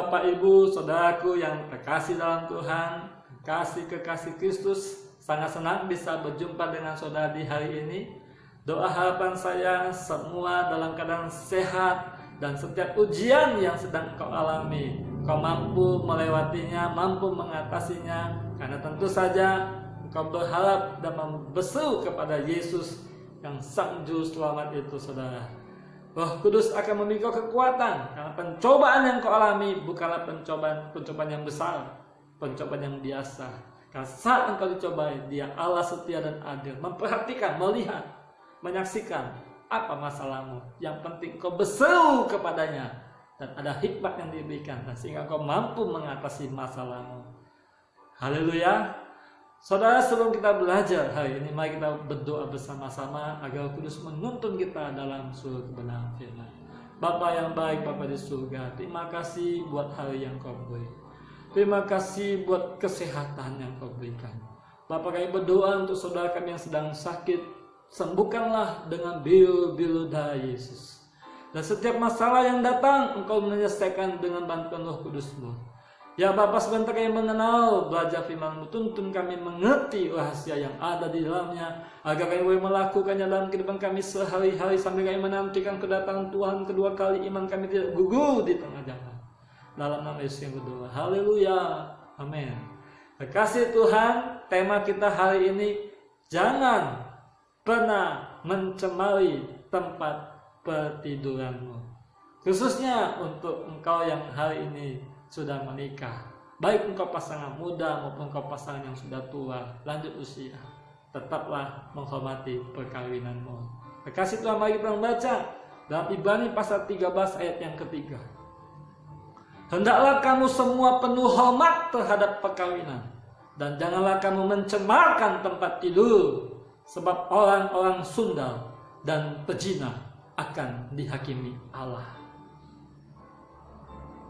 Bapak, Ibu, saudaraku yang terkasih dalam Tuhan, kekasih Kristus, sangat senang bisa berjumpa dengan saudara di hari ini. Doa harapan saya semua dalam keadaan sehat dan setiap ujian yang sedang kau alami, kau mampu melewatinya, mampu mengatasinya, karena tentu saja engkau berharap dan membesu kepada Yesus yang sang juru selamat itu, saudara. Roh Kudus akan memberi kau kekuatan, karena pencobaan yang kau alami bukanlah pencobaan yang besar, pencobaan yang biasa. Karena saat engkau dicobai, Dia Allah setia dan adil, memperhatikan, melihat, menyaksikan apa masalahmu. Yang penting kau berseru kepadanya, dan ada hikmat yang diberikan, sehingga kau mampu mengatasi masalahmu. Haleluya. Saudara, sebelum kita belajar hari ini, mari kita berdoa bersama-sama agar Roh Kudus menuntun kita dalam seluruh kebenaran firman. Bapa yang baik, Bapa di surga, terima kasih buat hari yang kau beri. Terima kasih buat kesehatan yang kau berikan. Bapa, kami berdoa untuk saudara kami yang sedang sakit, sembuhkanlah dengan biru-biru darah Yesus. Dan setiap masalah yang datang, engkau menyelesaikan dengan bantuan Roh Kudus-Mu. Ya Bapa, sebentar kami mengenal, belajar firman-Mu, tuntun kami mengerti rahasia yang ada di dalamnya, agar kami boleh melakukannya dalam kehidupan kami sehari-hari, sambil kami menantikan kedatangan Tuhan kedua kali, iman kami tidak gugur di tengah jalan. Dalam nama Yesus yang berdoa. Haleluya. Amin. Terkasih Tuhan, tema kita hari ini, jangan pernah mencemari tempat pertiduranmu. Khususnya untuk engkau yang hari ini sudah menikah, baik engkau pasangan muda maupun engkau pasangan yang sudah tua, lanjut usia, tetaplah menghormati perkawinanmu. Terkasih Tuhan, mari kita membaca dalam Ibrani pasal 13 ayat yang ketiga. Hendaklah kamu semua penuh hormat terhadap perkawinan, dan janganlah kamu mencemarkan tempat tidur, sebab orang-orang sundal dan pezina akan dihakimi Allah.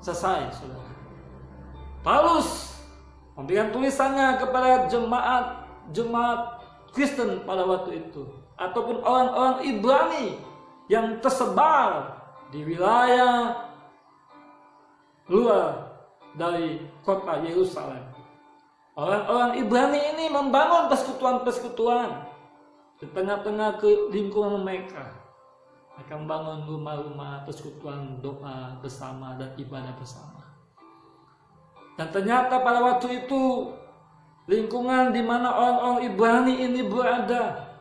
Selesai, saudara. Paulus memberikan tulisannya kepada jemaat Kristen pada waktu itu, ataupun orang-orang Ibrani yang tersebar di wilayah luar dari kota Yerusalem. Orang-orang Ibrani ini membangun persekutuan-persekutuan di tengah-tengah lingkungan mereka. Mereka membangun rumah-rumah persekutuan, doa bersama dan ibadah bersama. Dan ternyata pada waktu itu lingkungan di mana orang-orang Ibrani ini berada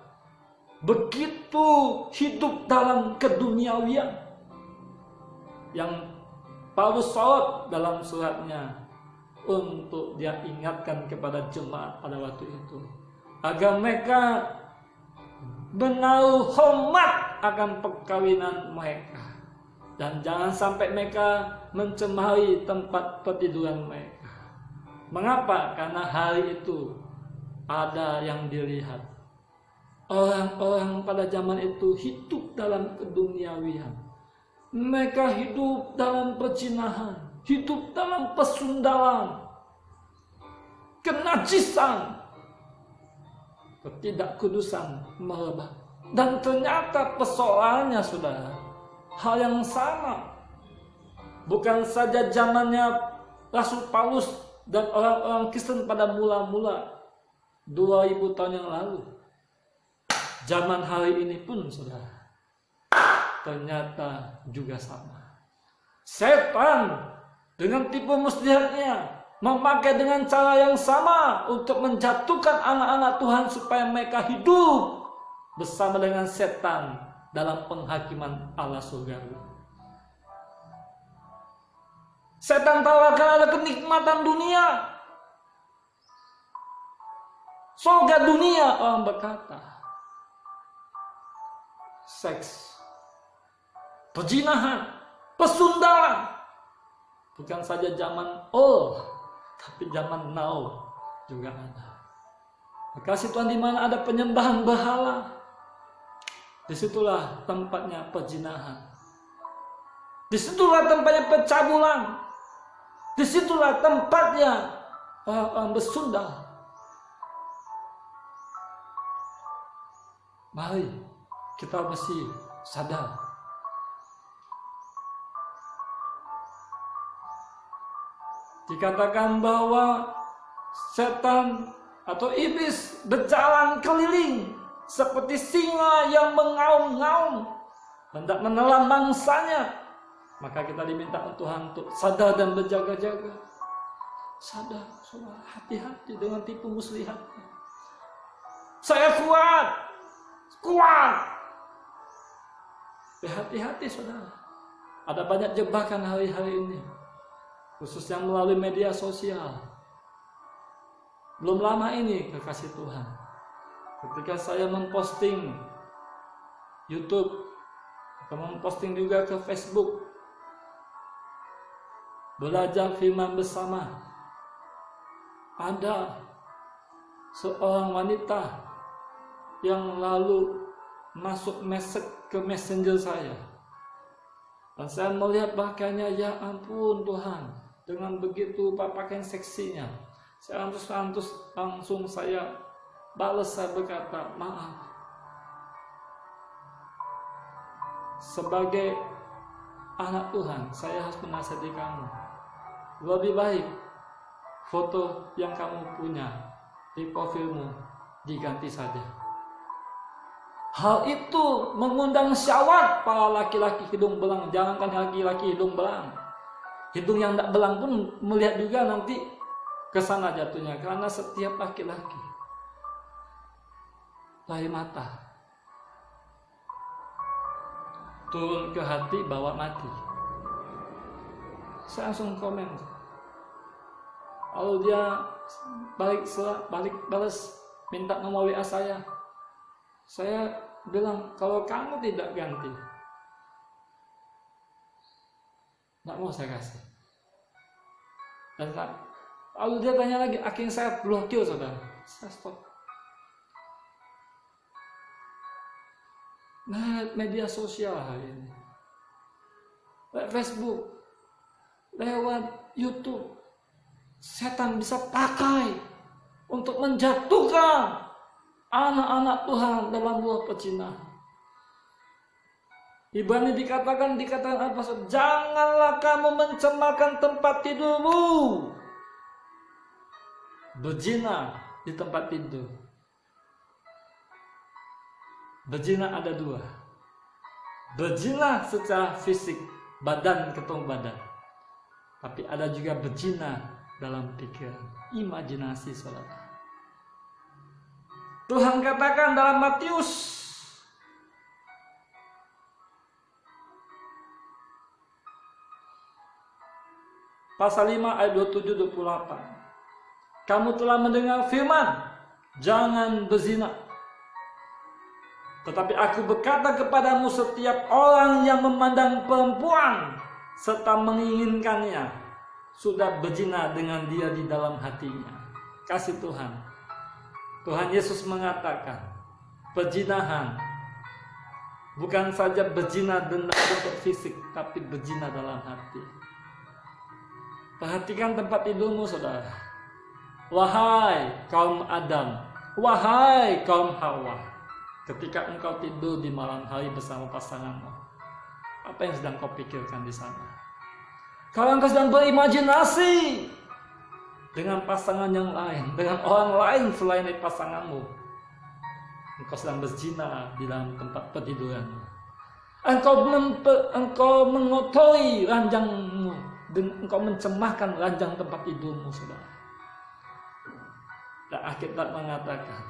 begitu hidup dalam keduniawian, yang Paulus sorot dalam suratnya untuk dia ingatkan kepada jemaat pada waktu itu, agar mereka menaruh hormat akan perkawinan mereka, dan jangan sampai mereka mencemari tempat pertiduran mereka. Mengapa? Karena hari itu ada yang dilihat. Orang-orang pada zaman itu hidup dalam keduniawian. Mereka hidup dalam perzinahan, hidup dalam pesundalan, kenajisan, ketidakkudusan merebak. Dan ternyata persoalannya, saudara, hal yang sama. Bukan saja zamannya Rasul Paulus dan orang-orang Kristen pada mula-mula 2000 tahun yang lalu. Zaman hari ini pun, saudara, ternyata juga sama. Setan dengan tipu muslihatnya memakai dengan cara yang sama untuk menjatuhkan anak-anak Tuhan supaya mereka hidup bersama dengan setan dalam penghakiman Allah surgawi. Setan tawarkan ada kenikmatan dunia, surga dunia, orang berkata. Seks, perzinahan, pesundalan. Bukan saja zaman old, tapi zaman now juga ada. Kasih Tuhan, di mana ada penyembahan berhala, disitulah tempatnya perzinahan. Disitulah tempatnya pencabulan. Disitulah tempatnya orang bersundal. Mari kita mesti sadar. Dikatakan bahwa setan atau iblis berjalan keliling seperti singa yang mengaum-ngaum hendak menelan mangsanya. Maka kita diminta Tuhan untuk sadar dan berjaga-jaga. Sadar, saudara, hati-hati dengan tipu muslihatnya. Saya kuat. Hati-hati, saudara. Ada banyak jebakan hari-hari ini, khususnya melalui media sosial. Belum lama ini, kekasih Tuhan, ketika saya memposting YouTube atau memposting juga ke Facebook, belajar firman bersama, ada seorang wanita yang lalu masuk ke messenger saya. Dan saya melihat bahkannya, ya ampun Tuhan, dengan begitu pakaian seksinya. Saya langsung saya balas, saya berkata, maaf. Sebagai anak Tuhan, saya harus menasihati kamu. Lebih baik foto yang kamu punya di profilmu diganti saja. Hal itu mengundang syahwat para laki-laki hidung belang. Jangankan laki-laki hidung belang, hidung yang tidak belang pun melihat juga nanti ke sana jatuhnya. Karena setiap laki-laki lahir mata, turun ke hati, bawa mati. Saya langsung komen. Lalu dia balik balas, minta nomor WA saya. Saya bilang, kalau kamu tidak ganti, tidak mau saya kasih. Dan lalu dia tanya lagi, akhirnya saya blokir, saudara. Saya stop. Nah, media sosial hari ini, lewat Facebook, lewat YouTube, setan bisa pakai untuk menjatuhkan anak-anak Tuhan dalam buah pezinahan. Ibrani dikatakan apa? Janganlah kamu mencemarkan tempat tidurmu. Berzina di tempat tidur. Berzina ada dua. Berzina secara fisik, badan ketemu badan. Tapi ada juga berzina dalam pikiran, imajinasi, saudara. Tuhan katakan dalam Matius pasal 5 ayat 27-28. Kamu telah mendengar firman, jangan berzina. Tetapi aku berkata kepadamu, setiap orang yang memandang perempuan serta menginginkannya sudah berzina dengan dia di dalam hatinya. Kasih Tuhan. Tuhan Yesus mengatakan, perzinahan bukan saja berzina dalam bentuk fisik, tapi berzina dalam hati. Perhatikan tempat tidurmu, saudara. Wahai kaum Adam, wahai kaum Hawa, ketika engkau tidur di malam hari bersama pasanganmu, apa yang sedang kau pikirkan di sana? Kalau engkau sedang berimajinasi dengan pasangan yang lain, dengan orang lain selain pasanganmu, engkau sedang berzina di dalam tempat pertiduranmu. Engkau mengotori ranjangmu, dan engkau mencemarkan ranjang tempat tidurmu, saudara. Dan Alkitab mengatakan,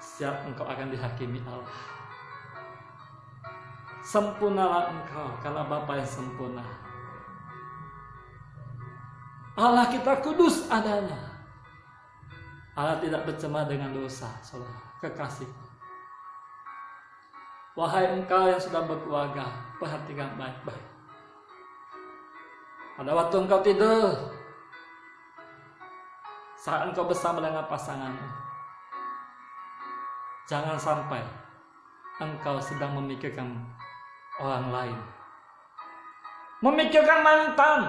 siap engkau akan dihakimi Allah. Sempurnalah engkau, karena Bapa yang sempurna. Allah kita kudus adanya. Allah tidak bercemar dengan dosa, saudara, kekasih. Wahai engkau yang sudah berkeluarga, perhatikan baik-baik. Pada waktu engkau tidur, saat engkau bersama dengan pasanganmu, jangan sampai engkau sedang memikirkan orang lain, memikirkan mantan,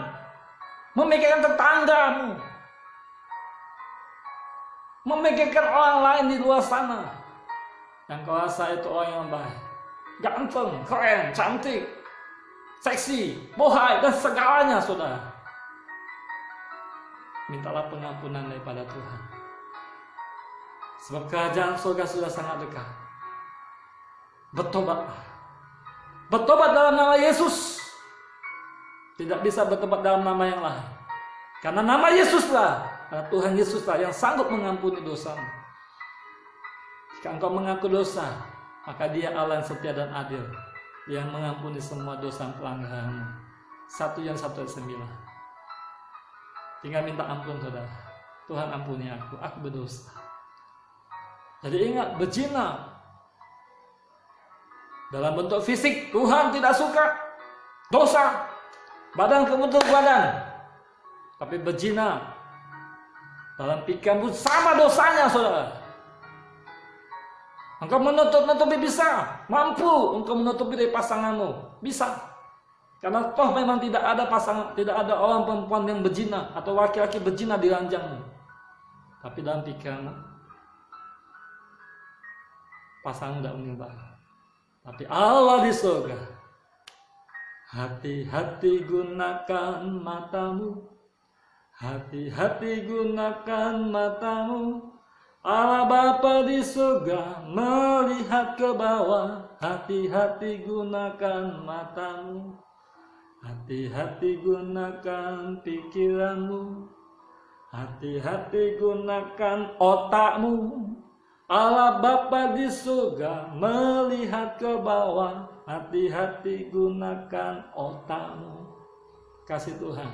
memikirkan tetanggamu, memikirkan orang lain di luar sana yang kau rasa itu orang yang baik, ganteng, keren, cantik, seksi, bohai, dan segalanya, saudara. mintalah pengampunan daripada Tuhan. Sebab kerajaan surga sudah sangat dekat. Bertobatlah. Bertobat dalam nama Yesus. Tidak bisa bertobat dalam nama yang lain. Karena nama Yesuslah, karena Tuhan Yesuslah yang sanggup mengampuni dosamu. Jika engkau mengaku dosa, maka Dia Allah yang setia dan adil, yang mengampuni semua dosa pelanggaranmu. 1 Yohanes 1:9. Tinggal minta ampun, saudara. Tuhan ampuni aku berdosa. Jadi ingat, berzina dalam bentuk fisik Tuhan tidak suka. Dosa. Badan kebentuk badan. Tapi berzina dalam pikiranmu sama dosanya, saudara. Engkau menutupi bisa. Mampu engkau menutupi dari pasanganmu. Bisa. Karena toh memang tidak ada pasangan, tidak ada orang perempuan yang berzina atau laki-laki berzina di ranjangmu. Tapi dalam pikiranmu, pasangan tidak menimba. Tapi Allah di surga. Hati-hati gunakan matamu. Hati-hati gunakan matamu. Allah Bapa di surga melihat ke bawah. Hati-hati gunakan matamu. Hati-hati gunakan pikiranmu. Hati-hati gunakan otakmu. Allah Bapa di surga melihat ke bawah. Hati-hati gunakan otakmu. Kasih Tuhan.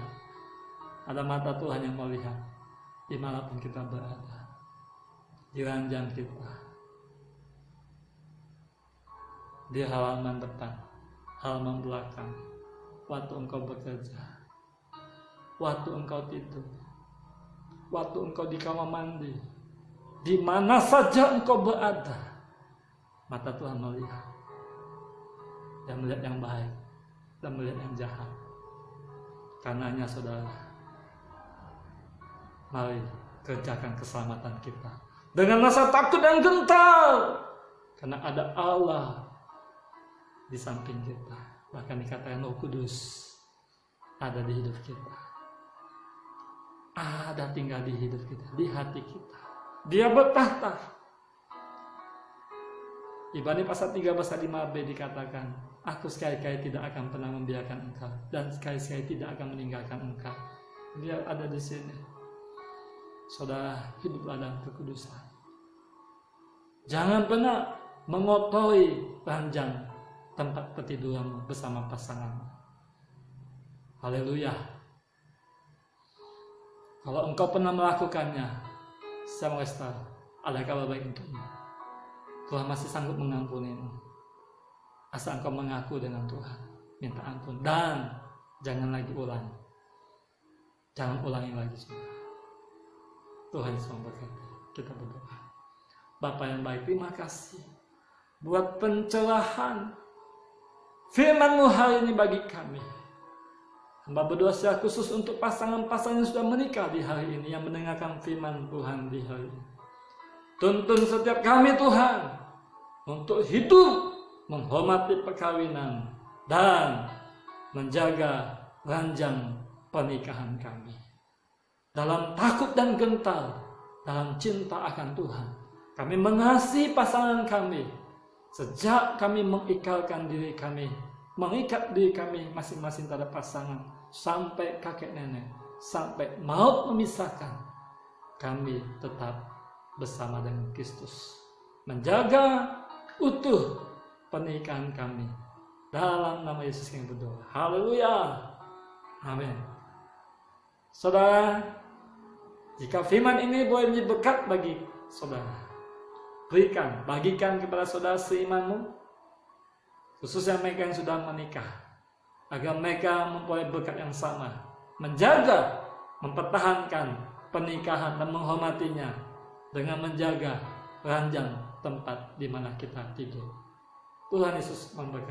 Ada mata Tuhan yang melihat dimanapun kita berada. Di ranjang kita. Di halaman depan. Halaman belakang. Waktu engkau bekerja. Waktu engkau tidur. Waktu engkau di kamar mandi. Di mana saja engkau berada. Mata Tuhan melihat. Dan melihat yang baik. Dan melihat yang jahat. Karenanya saudara, mari kerjakan keselamatan kita dengan rasa takut dan gentar. Karena ada Allah di samping kita. Bahkan dikatakan Roh Kudus ada di hidup kita. Ada tinggal di hidup kita, di hati kita. Dia bertahta. Ibrani pasal 3 pasal 5b dikatakan, aku sekali-kali tidak akan pernah membiarkan engkau dan sekali-kali tidak akan meninggalkan engkau. Dia ada di sini. Saudara, hiduplah dalam kekudusan. Jangan pernah mengotori ranjang tempat pertiduranmu bersama pasanganmu. Haleluya. Kalau engkau pernah melakukannya, saya mau kasih tahu, ada kabar baik untukmu. Tuhan masih sanggup mengampunimu. Asal engkau mengaku dengan Tuhan, minta ampun, dan jangan lagi ulang. Jangan ulangi lagi, saudara. Tuhan Yesus memberkati. Kita berdoa. Bapa yang baik, terima kasih buat pencerahan firman-Mu hari ini bagi kami. Hamba berdoa secara khusus untuk pasangan-pasangan yang sudah menikah di hari ini, yang mendengarkan firman Tuhan di hari ini. Tuntun setiap kami Tuhan untuk hidup menghormati perkawinan dan menjaga ranjang pernikahan kami. Dalam takut dan gentar, dalam cinta akan Tuhan, kami mengasihi pasangan kami. Sejak kami mengikat diri kami masing-masing terhadap pasangan, sampai kakek nenek, sampai maut memisahkan, kami tetap bersama dengan Kristus, menjaga utuh pernikahan kami. Dalam nama Yesus yang berdoa. Haleluya. Amin. Saudara, jika firman ini boleh menjadi berkat bagi saudara, bagikan kepada saudara seimanmu, khususnya mereka yang sudah menikah, agar mereka memperoleh berkat yang sama, menjaga, mempertahankan pernikahan dan menghormatinya dengan menjaga ranjang tempat di mana kita tidur. Tuhan Yesus memberkati.